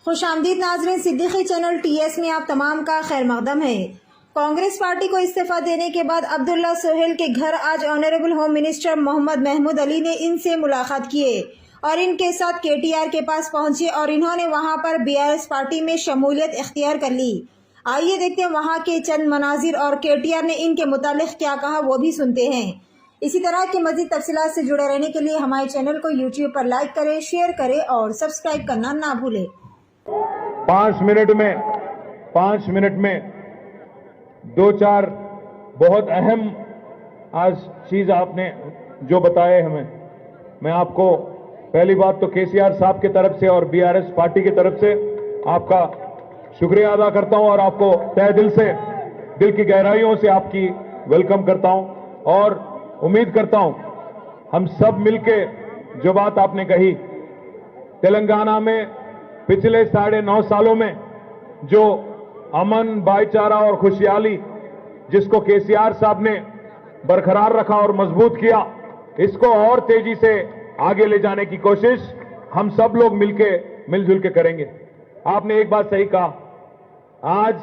खुशामदीद नाजरीन, Siddiqui channel TS में आप तमाम का खैर मकदम है। कांग्रेस पार्टी को इस्तीफा देने के बाद अब्दुल्ला सोहेल के घर आज honourable home minister Mohammed Mahmood Ali ने इनसे मुलाकात किए और इनके साथ केटीआर के पास पहुंचे और इन्होंने वहां पर बीआरएस पार्टी में शमूलियत इख्तियार कर ली। आइए देखते हैं वहां के चंद मनाजिर और केटीआर ने इनके मुतालिक क्या कहा, वो भी सुनते हैं। इसी तरह के मजीद तफसीलात से जुड़े रहने के लिए हमारे चैनल को यूट्यूब पर लाइक करें, शेयर करें और सब्सक्राइब करना ना भूलें। 5 मिनट में दो चार बहुत अहम आज चीज आपने जो बताए हमें, मैं आपको पहली बात तो केसीआर साहब की तरफ से और बीआरएस पार्टी की तरफ से आपका शुक्रिया अदा करता हूं और आपको तहे दिल से, दिल की गहराइयों से आपकी वेलकम करता हूं और उम्मीद करता हूं हम सब मिलके जो बात आपने कही, तेलंगाना में पिछले 9.5 सालों में जो अमन, भाईचारा और खुशहाली जिसको केसीआर साहब ने बरकरार रखा और मजबूत किया, इसको और तेजी से आगे ले जाने की कोशिश हम सब लोग मिलजुल के करेंगे। आपने एक बात सही कहा, आज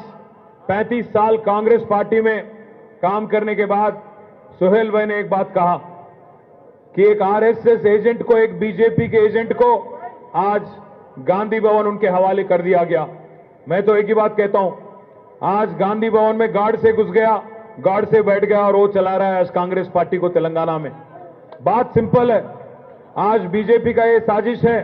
35 साल कांग्रेस पार्टी में काम करने के बाद सोहेल भाई ने एक बात कहा कि एक आरएसएस एजेंट को, एक बीजेपी के एजेंट को आज गांधी भवन उनके हवाले कर दिया गया। मैं तो एक ही बात कहता हूं, आज गांधी भवन में गार्ड से घुस गया, गार्ड से बैठ गया और वो चला रहा है आज कांग्रेस पार्टी को तेलंगाना में। बात सिंपल है, आज बीजेपी का ये साजिश है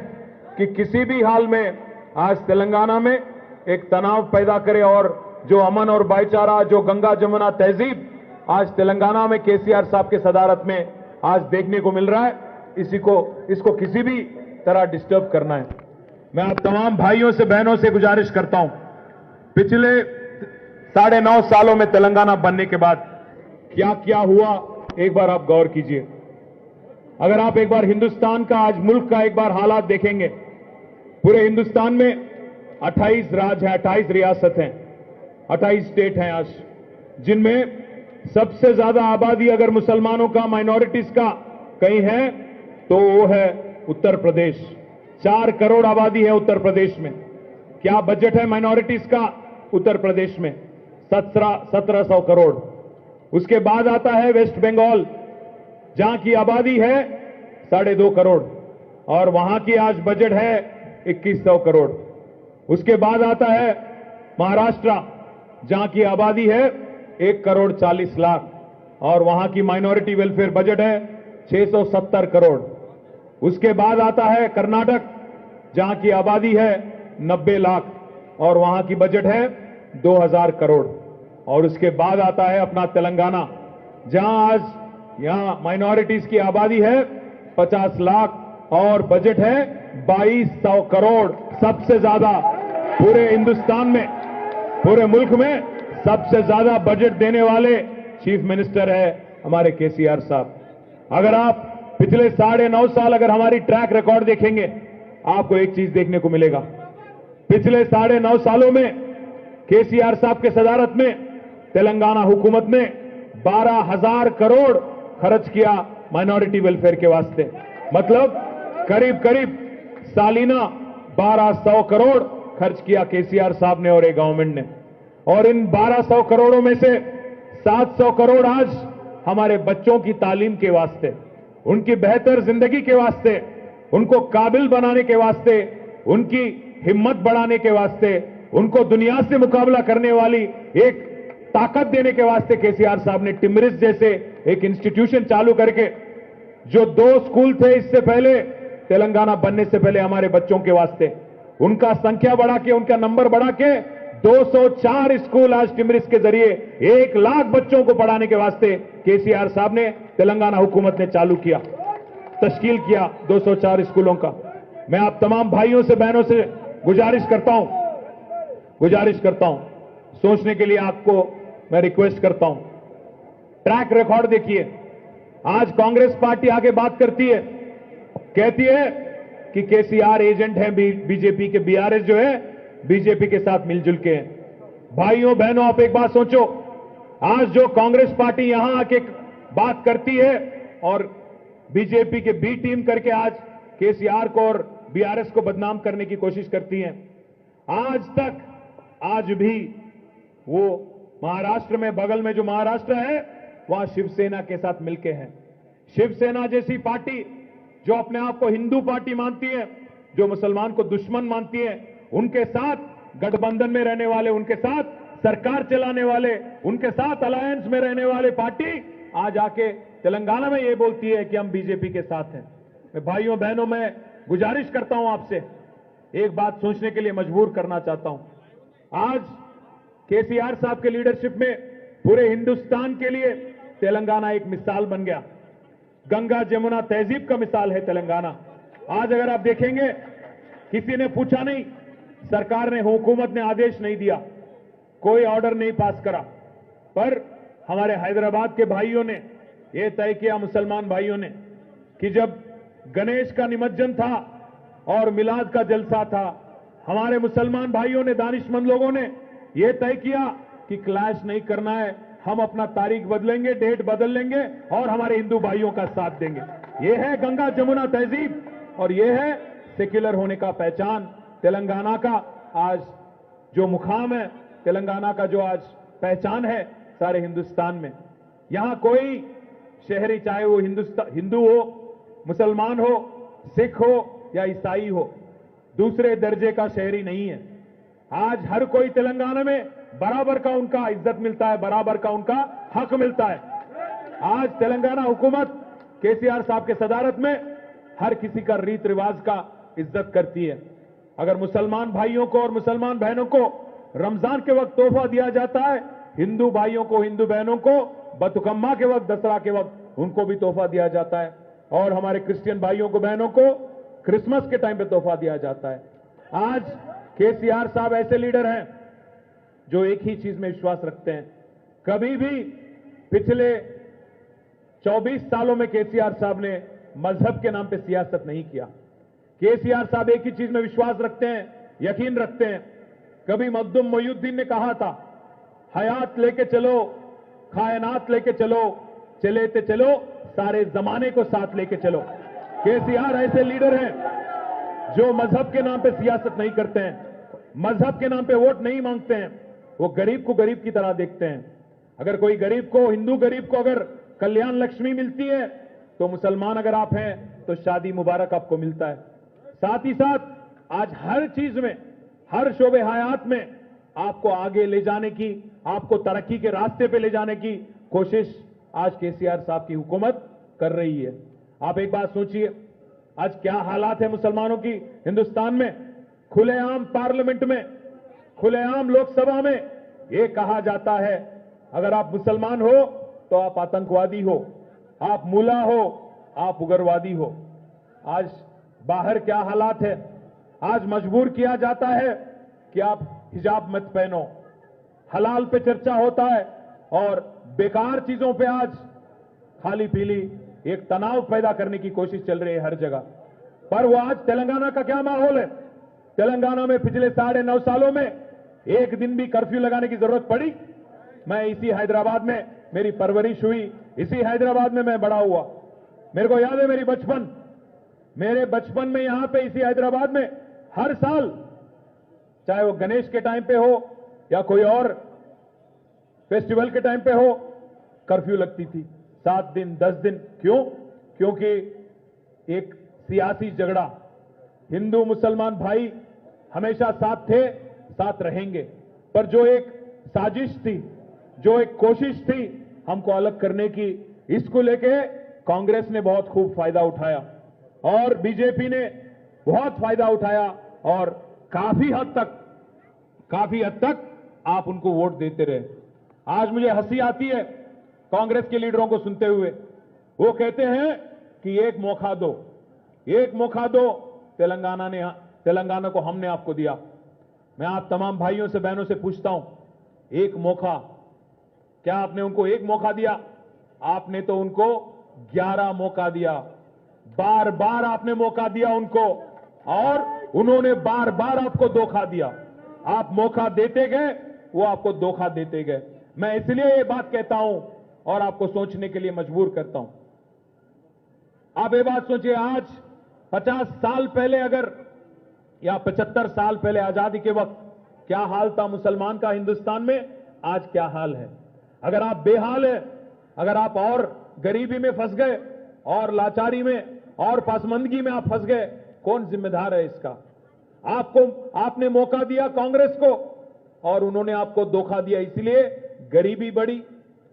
कि किसी भी हाल में आज तेलंगाना में एक तनाव पैदा करे और जो अमन और भाईचारा, जो गंगा जमुना तहजीब आज तेलंगाना में केसीआर साहब के सदारत में आज देखने को मिल रहा है, इसको किसी भी तरह डिस्टर्ब करना है। मैं आप तमाम भाइयों से, बहनों से गुजारिश करता हूं, पिछले 9.5 सालों में तेलंगाना बनने के बाद क्या क्या हुआ, एक बार आप गौर कीजिए। अगर आप एक बार हिंदुस्तान का, आज मुल्क का एक बार हालात देखेंगे, पूरे हिंदुस्तान में 28 राज्य हैं, 28 रियासत हैं, 28 स्टेट हैं आज, जिनमें सबसे ज्यादा आबादी अगर मुसलमानों का, माइनॉरिटीज का कहीं है तो वो है उत्तर प्रदेश। 4 करोड़ आबादी है उत्तर प्रदेश में। क्या बजट है माइनॉरिटीज का उत्तर प्रदेश में? 1700 करोड़। उसके बाद आता है वेस्ट बंगाल, जहां की आबादी है 2.5 करोड़ और वहां की आज बजट है 2100 करोड़। उसके बाद आता है महाराष्ट्र, जहां की आबादी है 1 करोड़ 40 लाख और वहां की माइनॉरिटी वेलफेयर बजट है 670 करोड़। उसके बाद आता है कर्नाटक, जहां की आबादी है 90 लाख और वहां की बजट है 2000 करोड़। और उसके बाद आता है अपना तेलंगाना, जहां आज यहां माइनॉरिटीज की आबादी है 50 लाख और बजट है 2200 करोड़। सबसे ज्यादा पूरे हिंदुस्तान में, पूरे मुल्क में सबसे ज्यादा बजट देने वाले चीफ मिनिस्टर है हमारे केसीआर साहब। अगर आप पिछले 9.5 साल अगर हमारी ट्रैक रिकॉर्ड देखेंगे, आपको एक चीज देखने को मिलेगा। पिछले 9.5 सालों में केसीआर साहब के सदारत में तेलंगाना हुकूमत ने 12,000 करोड़ खर्च किया माइनॉरिटी वेलफेयर के वास्ते। मतलब करीब करीब सालीना 1200 करोड़ खर्च किया केसीआर साहब ने और एक गवर्नमेंट ने। और इन 1200 करोड़ों में से 700 करोड़ आज हमारे बच्चों की तालीम के वास्ते, उनकी बेहतर जिंदगी के वास्ते, उनको काबिल बनाने के वास्ते, उनकी हिम्मत बढ़ाने के वास्ते, उनको दुनिया से मुकाबला करने वाली एक ताकत देने के वास्ते केसीआर साहब ने टिमरिस जैसे एक इंस्टीट्यूशन चालू करके, जो 2 स्कूल थे इससे पहले, तेलंगाना बनने से पहले हमारे बच्चों के वास्ते, उनका संख्या बढ़ा के, उनका नंबर बढ़ा के 204 स्कूल आज टिमरिस के जरिए 1 लाख बच्चों को पढ़ाने के वास्ते केसीआर साहब ने, तेलंगाना हुकूमत ने चालू किया, तश्कील किया 204 स्कूलों का। मैं आप तमाम भाइयों से, बहनों से गुजारिश करता हूं, सोचने के लिए आपको मैं रिक्वेस्ट करता हूं। ट्रैक रिकॉर्ड देखिए, आज कांग्रेस पार्टी आगे बात करती है, कहती है कि केसीआर एजेंट है बीजेपी के, बीआरएस जो है बीजेपी के साथ मिलजुल के हैं। भाइयों बहनों, आप एक बात सोचो, आज जो कांग्रेस पार्टी यहां आके बात करती है और बीजेपी के बी टीम करके आज केसीआर को और बीआरएस को बदनाम करने की कोशिश करती हैं, आज भी वो महाराष्ट्र में, बगल में जो महाराष्ट्र है, वहां शिवसेना के साथ मिलके हैं। शिवसेना जैसी पार्टी जो अपने आप को हिंदू पार्टी मानती है, जो मुसलमान को दुश्मन मानती है, उनके साथ गठबंधन में रहने वाले, उनके साथ सरकार चलाने वाले, उनके साथ अलायंस में रहने वाले पार्टी आज आके तेलंगाना में ये बोलती है कि हम बीजेपी के साथ हैं। मैं भाइयों बहनों में गुजारिश करता हूं आपसे, एक बात सोचने के लिए मजबूर करना चाहता हूं। आज केसीआर साहब के लीडरशिप में पूरे हिंदुस्तान के लिए तेलंगाना एक मिसाल बन गया। गंगा जमुना तहजीब का मिसाल है तेलंगाना। आज अगर आप देखेंगे, किसी ने पूछा नहीं, सरकार ने, हुकूमत ने आदेश नहीं दिया, कोई ऑर्डर नहीं पास करा, पर हमारे हैदराबाद के भाइयों ने यह तय किया, मुसलमान भाइयों ने, कि जब गणेश का निमज्जन था और मिलाद का जलसा था, हमारे मुसलमान भाइयों ने, दानिशमंद लोगों ने यह तय किया कि क्लैश नहीं करना है, हम अपना तारीख बदलेंगे, डेट बदल लेंगे और हमारे हिंदू भाइयों का साथ देंगे। यह है गंगा जमुना तहजीब और यह है सेक्युलर होने का पहचान। तेलंगाना का आज जो मुकाम है, तेलंगाना का जो आज पहचान है सारे हिंदुस्तान में, यहां कोई शहरी, चाहे वो हिंदू हो, मुसलमान हो, सिख हो या ईसाई हो, दूसरे दर्जे का शहरी नहीं है। आज हर कोई तेलंगाना में बराबर का उनका इज्जत मिलता है, बराबर का उनका हक मिलता है। आज तेलंगाना हुकूमत केसीआर साहब के सदारत में हर किसी का रीत रिवाज का इज्जत करती है। अगर मुसलमान भाइयों को और मुसलमान बहनों को रमजान के वक्त तोहफा दिया जाता है, हिंदू भाइयों को, हिंदू बहनों को बतुकम्मा के वक्त, दसरा के वक्त उनको भी तोहफा दिया जाता है, और हमारे क्रिश्चियन भाइयों को, बहनों को क्रिसमस के टाइम पे तोहफा दिया जाता है। आज केसीआर साहब ऐसे लीडर हैं जो एक ही चीज में विश्वास रखते हैं। कभी भी पिछले 24 सालों में केसीआर साहब ने मजहब के नाम पे सियासत नहीं किया। केसीआर साहब एक ही चीज में विश्वास रखते हैं, यकीन रखते हैं। कभी मखदूम मोइनुद्दीन ने कहा था, हयात लेके चलो, कायनात लेके चलो, चले ते चलो, सारे जमाने को साथ लेके चलो। केसीआर ऐसे लीडर हैं जो मजहब के नाम पे सियासत नहीं करते हैं, मजहब के नाम पे वोट नहीं मांगते हैं। वो गरीब को गरीब की तरह देखते हैं। अगर कोई गरीब को, हिंदू गरीब को अगर कल्याण लक्ष्मी मिलती है, तो मुसलमान अगर आप हैं तो शादी मुबारक आपको मिलता है। साथ ही साथ आज हर चीज में, हर शोबे हयात में आपको आगे ले जाने की, आपको तरक्की के रास्ते पे ले जाने की कोशिश आज केसीआर साहब की हुकूमत कर रही है। आप एक बात सोचिए, आज क्या हालात है मुसलमानों की हिंदुस्तान में। खुलेआम पार्लियामेंट में, खुलेआम लोकसभा में यह कहा जाता है, अगर आप मुसलमान हो तो आप आतंकवादी हो, आप मुला हो, आप उग्रवादी हो। आज बाहर क्या हालात है, आज मजबूर किया जाता है कि आप हिजाब मत पहनो, हलाल पे चर्चा होता है और बेकार चीजों पे आज खाली पीली एक तनाव पैदा करने की कोशिश चल रही है हर जगह। पर वो आज तेलंगाना का क्या माहौल है? तेलंगाना में पिछले 9.5 सालों में एक दिन भी कर्फ्यू लगाने की जरूरत पड़ी? मैं इसी हैदराबाद में मेरी परवरिश हुई, इसी हैदराबाद में मैं बड़ा हुआ। मेरे को याद है मेरे बचपन में यहां पे इसी हैदराबाद में हर साल, चाहे वो गणेश के टाइम पे हो या कोई और फेस्टिवल के टाइम पे हो, कर्फ्यू लगती थी 7 दिन 10 दिन। क्यों? क्योंकि एक सियासी झगड़ा, हिंदू मुसलमान भाई हमेशा साथ थे, साथ रहेंगे, पर जो एक साजिश थी, जो एक कोशिश थी हमको अलग करने की, इसको लेके कांग्रेस ने बहुत खूब फायदा उठाया और बीजेपी ने बहुत फायदा उठाया और काफी हद तक आप उनको वोट देते रहे। आज मुझे हंसी आती है कांग्रेस के लीडरों को सुनते हुए। वो कहते हैं कि एक मौका दो, तेलंगाना को हमने आपको दिया। मैं आप तमाम भाइयों से, बहनों से पूछता हूं, एक मौका, क्या आपने उनको एक मौका दिया? आपने तो उनको 11 मौका दिया। बार बार आपने मौका दिया उनको और उन्होंने बार बार आपको धोखा दिया। आप मौका देते गए, वो आपको धोखा देते गए। मैं इसलिए ये बात कहता हूं और आपको सोचने के लिए मजबूर करता हूं। आप ये बात सोचिए, आज 50 साल पहले अगर या 75 साल पहले आजादी के वक्त क्या हाल था मुसलमान का हिंदुस्तान में, आज क्या हाल है। अगर आप बेहाल है, अगर आप और गरीबी में फंस गए और लाचारी में और पासमंदगी में आप फंस गए, कौन जिम्मेदार है इसका। आपने मौका दिया कांग्रेस को और उन्होंने आपको धोखा दिया, इसलिए गरीबी बढ़ी,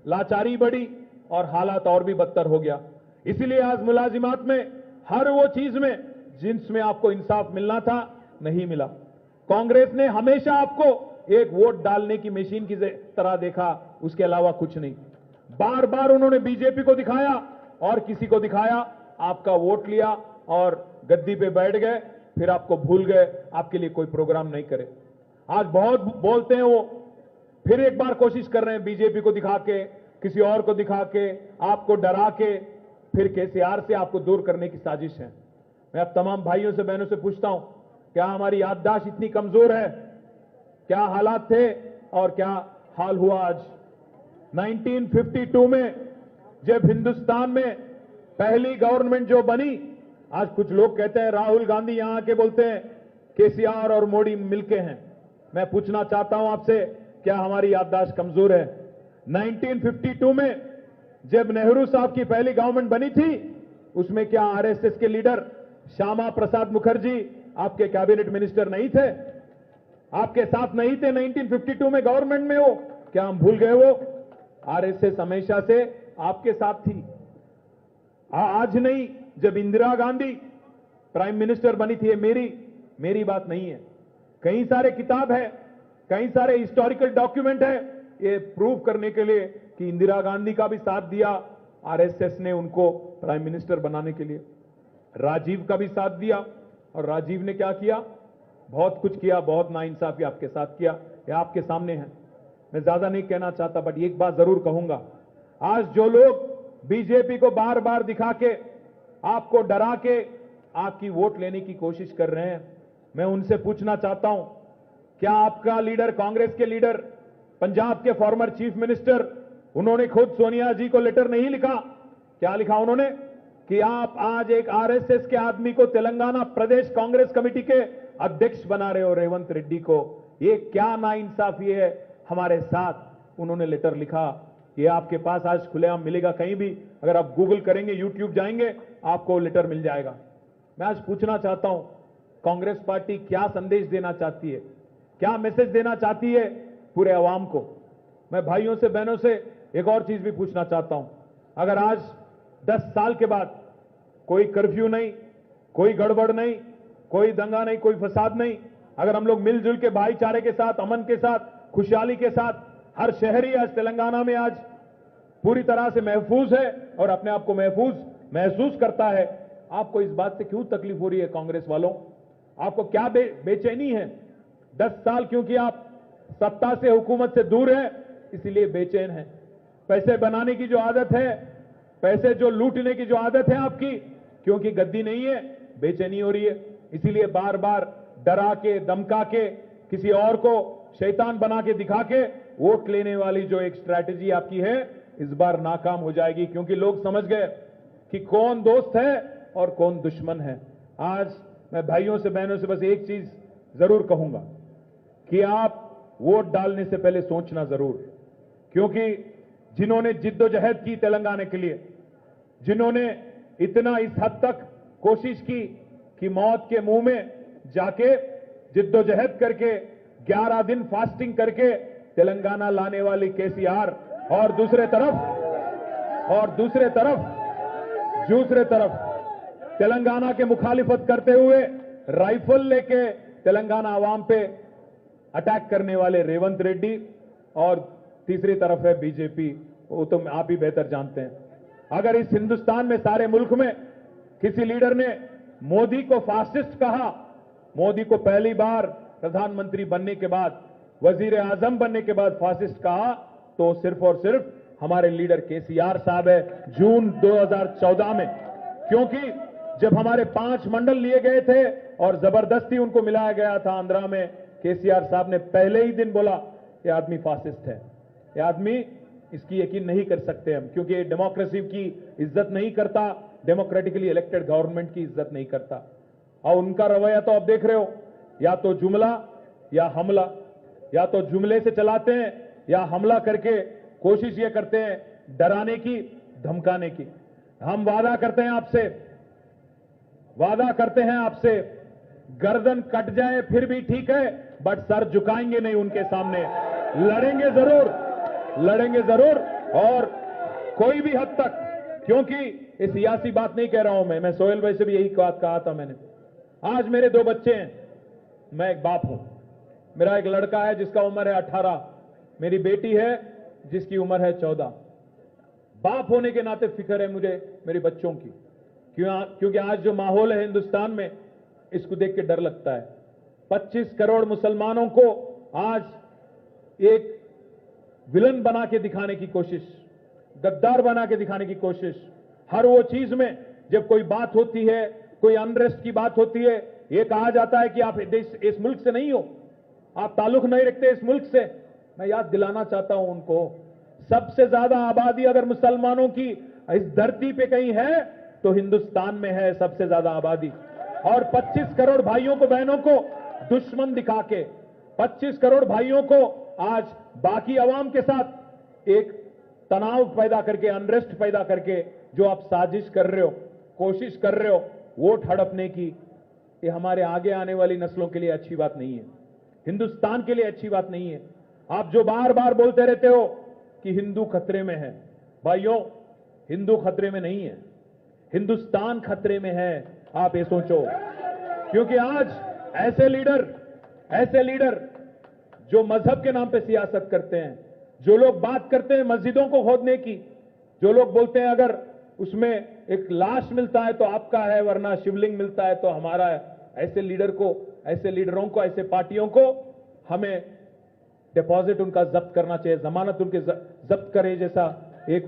लाचारी बढ़ी और हालात और भी बदतर हो गया। इसलिए आज मुलाजिमात में हर वो चीज में जिसमें आपको इंसाफ मिलना था, नहीं मिला। कांग्रेस ने हमेशा आपको एक वोट डालने की मशीन की तरह देखा, उसके अलावा कुछ नहीं। बार बार उन्होंने बीजेपी को दिखाया और किसी को दिखाया, आपका वोट लिया और गद्दी पे बैठ गए, फिर आपको भूल गए, आपके लिए कोई प्रोग्राम नहीं करे। आज बहुत बोलते हैं वो, फिर एक बार कोशिश कर रहे हैं बीजेपी को दिखा के, किसी और को दिखा के, आपको डरा के, फिर केसीआर से आपको दूर करने की साजिश है। मैं अब तमाम भाइयों से बहनों से पूछता हूं, क्या हमारी याददाश्त इतनी कमजोर है? क्या हालात थे और क्या हाल हुआ आज? 1952 में जब हिंदुस्तान में पहली गवर्नमेंट जो बनी, आज कुछ लोग कहते हैं राहुल गांधी यहां आके बोलते हैं केसीआर और मोदी मिलके हैं। मैं पूछना चाहता हूं आपसे, क्या हमारी याददाश्त कमजोर है? 1952 में जब नेहरू साहब की पहली गवर्नमेंट बनी थी, उसमें क्या आरएसएस के लीडर श्यामा प्रसाद मुखर्जी आपके कैबिनेट मिनिस्टर नहीं थे? आपके साथ नहीं थे 1952 में गवर्नमेंट में? हो क्या हम भूल गए? वो आरएसएस हमेशा से आपके साथ थी। आज नहीं, जब इंदिरा गांधी प्राइम मिनिस्टर बनी थी, ये मेरी बात नहीं है। कई सारे किताब है, कई सारे हिस्टोरिकल डॉक्यूमेंट है ये प्रूव करने के लिए कि इंदिरा गांधी का भी साथ दिया आरएसएस ने उनको प्राइम मिनिस्टर बनाने के लिए। राजीव का भी साथ दिया और राजीव ने क्या किया? बहुत कुछ किया, बहुत नाइंसाफी आपके साथ किया, ये आपके सामने है। मैं ज्यादा नहीं कहना चाहता, बट एक बात जरूर कहूंगा, आज जो लोग बीजेपी को बार बार दिखा के, आपको डरा के आपकी वोट लेने की कोशिश कर रहे हैं, मैं उनसे पूछना चाहता हूं, क्या आपका लीडर, कांग्रेस के लीडर, पंजाब के फॉर्मर चीफ मिनिस्टर, उन्होंने खुद सोनिया जी को लेटर नहीं लिखा? क्या लिखा उन्होंने? कि आप आज एक आरएसएस के आदमी को तेलंगाना प्रदेश कांग्रेस कमेटी के अध्यक्ष बना रहे हो, रेवंत रेड्डी को। ये क्या नाइंसाफी है हमारे साथ? उन्होंने लेटर लिखा। ये आपके पास आज खुलेआम मिलेगा कहीं भी, अगर आप गूगल करेंगे, यूट्यूब जाएंगे, आपको लेटर मिल जाएगा। मैं आज पूछना चाहता हूं, कांग्रेस पार्टी क्या संदेश देना चाहती है, क्या मैसेज देना चाहती है पूरे अवाम को? मैं भाइयों से बहनों से एक और चीज भी पूछना चाहता हूं, अगर आज 10 साल के बाद कोई कर्फ्यू नहीं, कोई गड़बड़ नहीं, कोई दंगा नहीं, कोई फसाद नहीं, अगर हम लोग मिलजुल के भाईचारे के साथ, अमन के साथ, खुशहाली के साथ, हर शहरी आज तेलंगाना में आज पूरी तरह से महफूज है और अपने आप को महफूज महसूस करता है, आपको इस बात से क्यों तकलीफ हो रही है? कांग्रेस वालों, आपको क्या बेचैनी है? 10 साल क्योंकि आप सत्ता से, हुकूमत से दूर है, इसलिए बेचैन है। पैसे बनाने की जो आदत है, पैसे जो लूटने की जो आदत है आपकी, क्योंकि गद्दी नहीं है, बेचैनी हो रही है। इसीलिए बार बार डरा के, धमका के, किसी और को शैतान बना के दिखा के वोट लेने वाली जो एक स्ट्रैटेजी आपकी है, इस बार नाकाम हो जाएगी, क्योंकि लोग समझ गए कि कौन दोस्त है और कौन दुश्मन है। आज मैं भाइयों से बहनों से बस एक चीज जरूर कहूंगा कि आप वोट डालने से पहले सोचना जरूर, क्योंकि जिन्होंने जिद्दोजहद की तेलंगाना के लिए, जिन्होंने इतना इस हद तक कोशिश की कि मौत के मुंह में जाके जिद्दोजहद करके 11 दिन फास्टिंग करके तेलंगाना लाने वाली केसीआर, और दूसरे तरफ तेलंगाना के मुखालिफत करते हुए राइफल लेके तेलंगाना आवाम पे अटैक करने वाले रेवंत रेड्डी, और तीसरी तरफ है बीजेपी। वो तो आप ही बेहतर जानते हैं। अगर इस हिंदुस्तान में, सारे मुल्क में किसी लीडर ने मोदी को फासिस्ट कहा, मोदी को पहली बार प्रधानमंत्री बनने के बाद, वजीर आजम बनने के बाद फासिस्ट कहा, तो सिर्फ और सिर्फ हमारे लीडर केसीआर साहब है, जून 2014 में। क्योंकि जब हमारे 5 मंडल लिए गए थे और जबरदस्ती उनको मिलाया गया था आंध्रा में, केसीआर साहब ने पहले ही दिन बोला ये आदमी फासिस्ट है, ये आदमी, इसकी यकीन नहीं कर सकते हम, क्योंकि ये डेमोक्रेसी की इज्जत नहीं करता, डेमोक्रेटिकली इलेक्टेड गवर्नमेंट की इज्जत नहीं करता। और उनका रवैया तो आप देख रहे हो, या तो जुमला या हमला, या तो जुमले से चलाते हैं या हमला करके कोशिश ये करते हैं डराने की, धमकाने की। हम वादा करते हैं आपसे, गर्दन कट जाए फिर भी ठीक है, बट सर झुकाएंगे नहीं उनके सामने। लड़ेंगे जरूर और कोई भी हद तक, क्योंकि ये सियासी बात नहीं कह रहा हूं मैं सोहेल भाई से भी यही बात कहा था मैंने। आज मेरे 2 बच्चे हैं, मैं एक बाप हूं। मेरा एक लड़का है जिसका उम्र है 18, मेरी बेटी है जिसकी उम्र है 14। बाप होने के नाते फिक्र है मुझे मेरे बच्चों की, क्योंकि आज जो माहौल है हिंदुस्तान में, इसको देख के डर लगता है। 25 करोड़ मुसलमानों को आज एक विलन बना के दिखाने की कोशिश, गद्दार बना के दिखाने की कोशिश। हर वो चीज में जब कोई बात होती है, कोई अनरेस्ट की बात होती है, ये कहा जाता है कि आप इस मुल्क से नहीं हो, आप ताल्लुक नहीं रखते इस मुल्क से। मैं याद दिलाना चाहता हूं उनको, सबसे ज्यादा आबादी अगर मुसलमानों की इस धरती पे कहीं है तो हिंदुस्तान में है सबसे ज्यादा आबादी। और 25 करोड़ भाइयों को, बहनों को दुश्मन दिखा के, 25 करोड़ भाइयों को आज बाकी अवाम के साथ एक तनाव पैदा करके, अनरेस्ट पैदा करके जो आप साजिश कर रहे हो, कोशिश कर रहे हो वोट हड़पने की, ये हमारे आगे आने वाली नस्लों के लिए अच्छी बात नहीं है, हिंदुस्तान के लिए अच्छी बात नहीं है। आप जो बार बार बोलते रहते हो कि हिंदू खतरे में है, भाइयों हिंदू खतरे में नहीं है, हिंदुस्तान खतरे में है। आप ये सोचो, क्योंकि आज ऐसे लीडर जो मजहब के नाम पे सियासत करते हैं, जो लोग बात करते हैं मस्जिदों को खोदने की, जो लोग बोलते हैं अगर उसमें एक लाश मिलता है तो आपका है, वरना शिवलिंग मिलता है तो हमारा है, ऐसे लीडरों को, ऐसे पार्टियों को हमें डिपॉजिट उनका जब्त करना चाहिए, जमानत उनके जब्त करे जैसा एक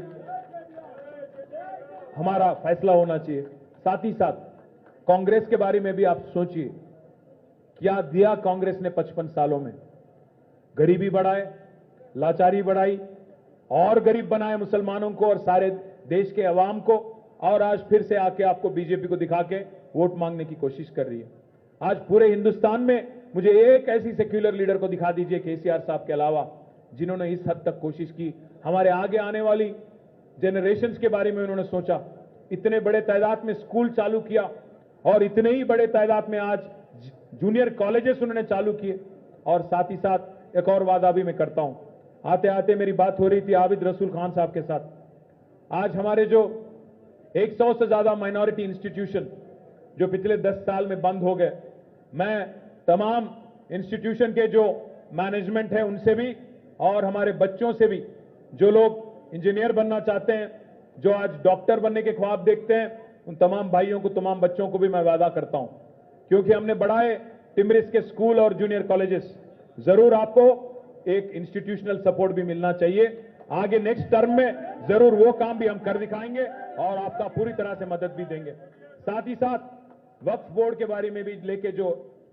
हमारा फैसला होना चाहिए। साथ ही साथ कांग्रेस के बारे में भी आप सोचिए, क्या दिया कांग्रेस ने 55 सालों में? गरीबी बढ़ाए, लाचारी बढ़ाई और गरीब बनाए मुसलमानों को और सारे देश के अवाम को, और आज फिर से आके आपको बीजेपी को दिखा के वोट मांगने की कोशिश कर रही है। आज पूरे हिंदुस्तान में मुझे एक ऐसी सेक्युलर लीडर को दिखा दीजिए केसीआर साहब के अलावा, जिन्होंने इस हद तक कोशिश की, हमारे आगे आने वाली जनरेशंस के बारे में उन्होंने सोचा। इतने बड़े तादाद में स्कूल चालू किया और इतने ही बड़े तादाद में आज जूनियर कॉलेजेस उन्होंने चालू किए। और साथ ही साथ एक और वादा भी मैं करता हूं, आते आते मेरी बात हो रही थी आबिद रसूल खान साहब के साथ। आज हमारे जो 100 से ज्यादा माइनॉरिटी इंस्टीट्यूशन जो पिछले 10 साल में बंद हो गए, मैं तमाम इंस्टीट्यूशन के जो मैनेजमेंट है उनसे भी और हमारे बच्चों से भी, जो लोग इंजीनियर बनना चाहते हैं, जो आज डॉक्टर बनने के ख्वाब देखते हैं, उन तमाम भाइयों को, तमाम बच्चों को भी मैं वादा करता हूं, क्योंकि हमने बढ़ाए टिमरिस के स्कूल और जूनियर कॉलेजेस। जरूर आपको एक इंस्टीट्यूशनल सपोर्ट भी मिलना चाहिए। आगे नेक्स्ट टर्म में जरूर वो काम भी हम कर दिखाएंगे और आपका पूरी तरह से मदद भी देंगे। साथ ही साथ वक्फ बोर्ड के बारे में भी लेके जो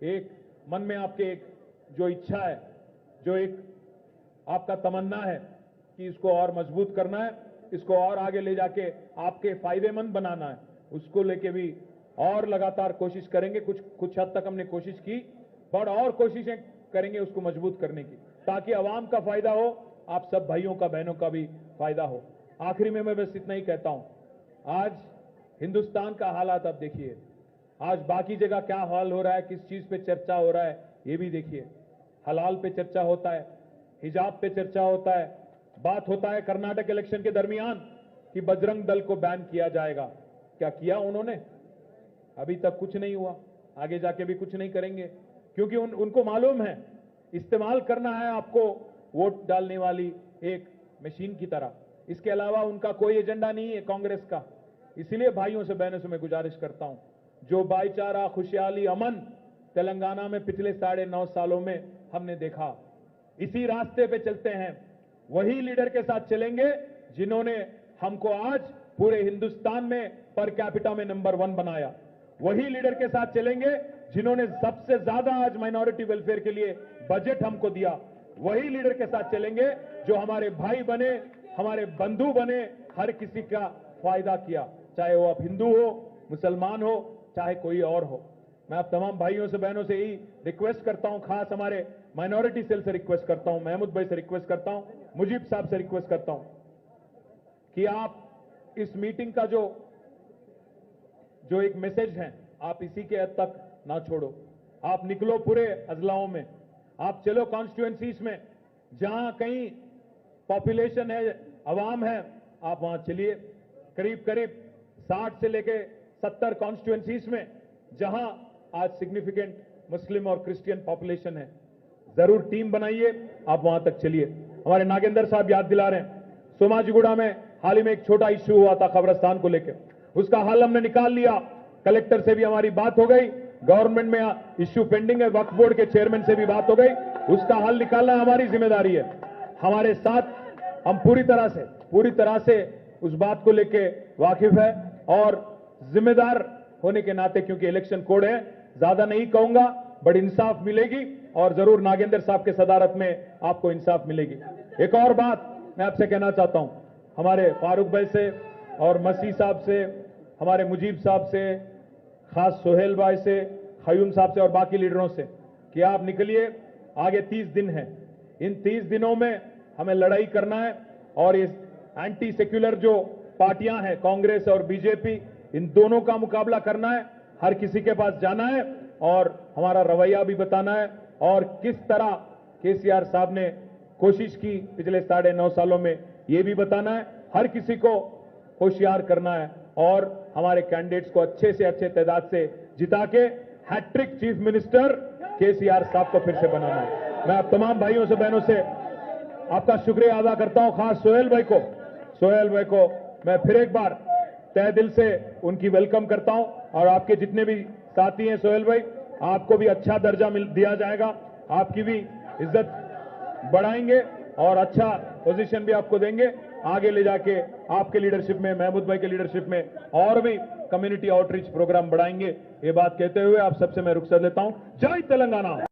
एक मन में आपके एक जो इच्छा है, जो एक आपका तमन्ना है कि इसको और मजबूत करना है, इसको और आगे ले जाके आपके फायदेमंद बनाना है, उसको लेके भी और लगातार कोशिश करेंगे। कुछ हद तक हमने कोशिश की, पर और कोशिशें करेंगे उसको मजबूत करने की, ताकि आवाम का फायदा हो, आप सब भाइयों का, बहनों का भी फायदा हो। आखिरी में मैं बस इतना ही कहता हूं, आज हिंदुस्तान का हालात आप देखिए, आज बाकी जगह क्या हाल हो रहा है, किस चीज पे चर्चा हो रहा है, ये भी देखिए। हलाल पे चर्चा होता है, हिजाब पे चर्चा होता है, बात होता है कर्नाटक इलेक्शन के दरमियान कि बजरंग दल को बैन किया जाएगा। क्या किया उन्होंने? अभी तक कुछ नहीं हुआ, आगे जाके भी कुछ नहीं करेंगे, क्योंकि उनको मालूम है इस्तेमाल करना है आपको वोट डालने वाली एक मशीन की तरह। इसके अलावा उनका कोई एजेंडा नहीं है कांग्रेस का। इसलिए भाइयों से, बहनों से मैं गुजारिश करता हूं, जो भाईचारा, खुशहाली, अमन तेलंगाना में पिछले 9.5 सालों में हमने देखा, इसी रास्ते पे चलते हैं। वही लीडर के साथ चलेंगे जिन्होंने हमको आज पूरे हिंदुस्तान में पर कैपिटा में नंबर 1 बनाया। वही लीडर के साथ चलेंगे जिन्होंने सबसे ज्यादा आज माइनॉरिटी वेलफेयर के लिए बजट हमको दिया। वही लीडर के साथ चलेंगे जो हमारे भाई बने, हमारे बंधु बने, हर किसी का फायदा किया, चाहे वो आप हिंदू हो, मुसलमान हो, चाहे कोई और हो। मैं आप तमाम भाइयों से बहनों से यही रिक्वेस्ट करता हूं, खास हमारे माइनॉरिटी सेल से रिक्वेस्ट करता हूं, महमूद भाई से रिक्वेस्ट करता हूं, मुजीब साहब से रिक्वेस्ट करता हूं कि आप इस मीटिंग का जो एक मैसेज है, आप इसी के हद तक ना छोड़ो। आप निकलो पूरे अजलाओं में, आप चलो कॉन्स्टिट्यूएंसीज में, जहां कहीं पॉपुलेशन है, अवाम है, आप वहां चलिए। करीब करीब 60 से लेके 70 कॉन्स्टिट्यूएंसीज में जहां आज सिग्निफिकेंट मुस्लिम और क्रिश्चियन पॉपुलेशन है, जरूर टीम बनाइए, आप वहां तक चलिए। हमारे नागेंद्र साहब याद दिला रहे हैं, सोमाजीगुड़ा में हाल ही में एक छोटा इश्यू हुआ था कब्रिस्तान को लेकर, उसका हल हमने निकाल लिया। कलेक्टर से भी हमारी बात हो गई, गवर्नमेंट में इश्यू पेंडिंग है, वक्फ बोर्ड के चेयरमैन से भी बात हो गई, उसका हल निकालना हमारी जिम्मेदारी है। हमारे साथ हम पूरी तरह से उस बात को लेके वाकिफ है और जिम्मेदार होने के नाते, क्योंकि इलेक्शन कोड है, ज्यादा नहीं कहूंगा, बड़ी इंसाफ मिलेगी और जरूर नागेंद्र साहब के सदारत में आपको इंसाफ मिलेगी। एक और बात मैं आपसे कहना चाहता हूं, हमारे फारूक भाई से और मसीह साहब से, हमारे मुजीब साहब से, खास सोहेल भाई से, खयूम साहब से और बाकी लीडरों से कि आप निकलिए, आगे 30 दिन है। इन 30 दिनों में हमें लड़ाई करना है और इस एंटी सेक्युलर जो पार्टियां हैं, कांग्रेस और बीजेपी, इन दोनों का मुकाबला करना है। हर किसी के पास जाना है और हमारा रवैया भी बताना है और किस तरह केसीआर साहब ने कोशिश की पिछले 9.5 सालों में, ये भी बताना है। हर किसी को होशियार करना है और हमारे कैंडिडेट्स को अच्छे से अच्छे तादाद से जिता के हैट्रिक चीफ मिनिस्टर केसीआर साहब को फिर से बनाना है। मैं आप तमाम भाइयों से बहनों से आपका शुक्रिया अदा करता हूं, खास सोहेल भाई को मैं फिर एक बार तहे दिल से उनकी वेलकम करता हूं और आपके जितने भी साथी हैं सोहेल भाई, आपको भी अच्छा दर्जा दिया जाएगा, आपकी भी इज्जत बढ़ाएंगे और अच्छा पोजीशन भी आपको देंगे। आगे ले जाके आपके लीडरशिप में, महमूद भाई के लीडरशिप में और भी कम्युनिटी आउटरीच प्रोग्राम बढ़ाएंगे। ये बात कहते हुए आप सबसे मैं रुखसत लेता हूं। जय तेलंगाना।